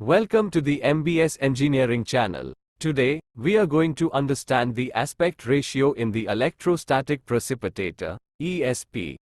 Welcome to the MBS Engineering channel. Today, we are going to understand the aspect ratio in the electrostatic precipitator, ESP.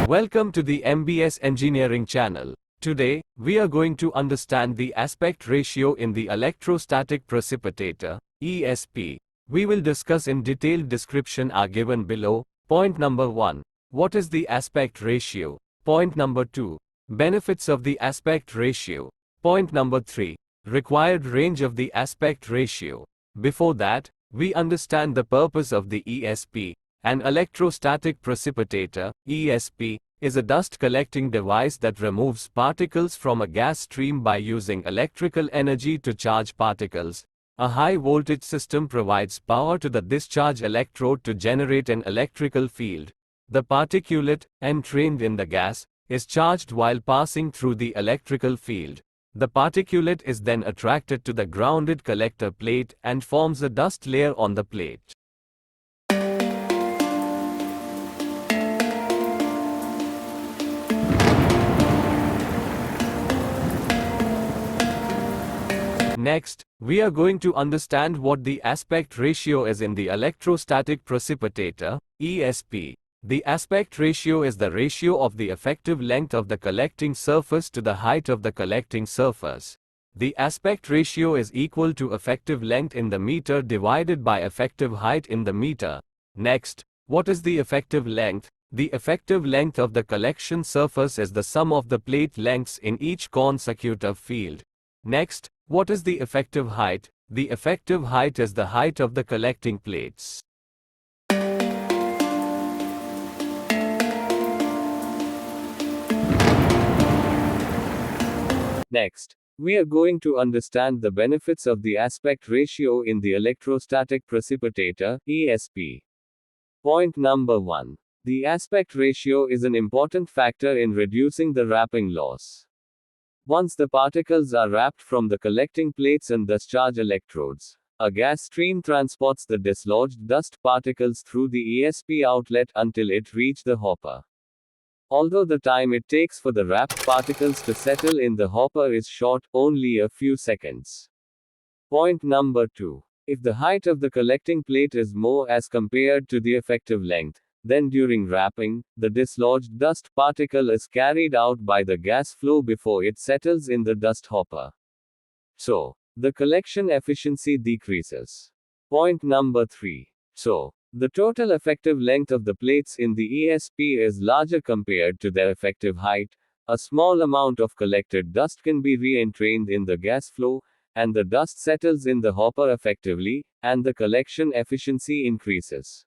Welcome to the MBS Engineering channel. Today, we are going to understand the aspect ratio in the electrostatic precipitator, ESP. We will discuss in detailed description are given below. Point number 1. What is the aspect ratio? Point number 2. Benefits of the aspect ratio. Point number 3. Required range of the aspect ratio. Before that, we understand the purpose of the ESP. An electrostatic precipitator, ESP, is a dust collecting device that removes particles from a gas stream by using electrical energy to charge particles. A high voltage system provides power to the discharge electrode to generate an electrical field. The particulate, entrained in the gas, is charged while passing through the electrical field. The particulate is then attracted to the grounded collector plate and forms a dust layer on the plate. Next, we are going to understand what the aspect ratio is in the electrostatic precipitator, ESP. The aspect ratio is the ratio of the effective length of the collecting surface to the height of the collecting surface. The aspect ratio is equal to effective length in the meter divided by effective height in the meter. Next, what is the effective length? The effective length of the collection surface is the sum of the plate lengths in each consecutive field. Next, what is the effective height? The effective height is the height of the collecting plates. Next, we are going to understand the benefits of the aspect ratio in the electrostatic precipitator, ESP. Point number 1. The aspect ratio is an important factor in reducing the wrapping loss. Once the particles are wrapped from the collecting plates and discharge electrodes, a gas stream transports the dislodged dust particles through the ESP outlet until it reaches the hopper. Although the time it takes for the wrapped particles to settle in the hopper is short, only a few seconds. Point number 2. If the height of the collecting plate is more as compared to the effective length, then during wrapping, the dislodged dust particle is carried out by the gas flow before it settles in the dust hopper. So, the collection efficiency decreases. Point number 3. So, the total effective length of the plates in the ESP is larger compared to their effective height. A small amount of collected dust can be re-entrained in the gas flow, and the dust settles in the hopper effectively, and the collection efficiency increases.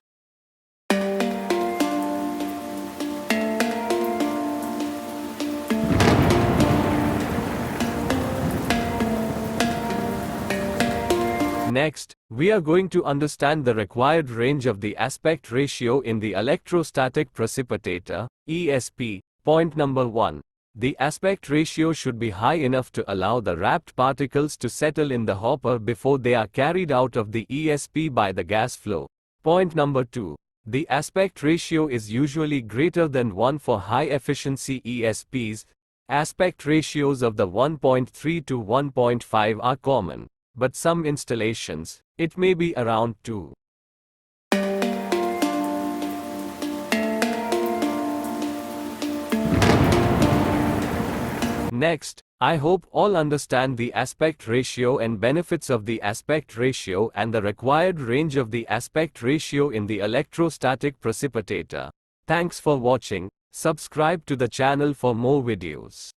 Next, we are going to understand the required range of the aspect ratio in the electrostatic precipitator, ESP. Point number 1. The aspect ratio should be high enough to allow the wrapped particles to settle in the hopper before they are carried out of the ESP by the gas flow. Point number 2. The aspect ratio is usually greater than 1 for high-efficiency ESPs. Aspect ratios of the 1.3 to 1.5 are common, but some installations, it may be around 2. Next, I hope all understand the aspect ratio and benefits of the aspect ratio and the required range of the aspect ratio in the electrostatic precipitator. Thanks for watching. Subscribe to the channel for more videos.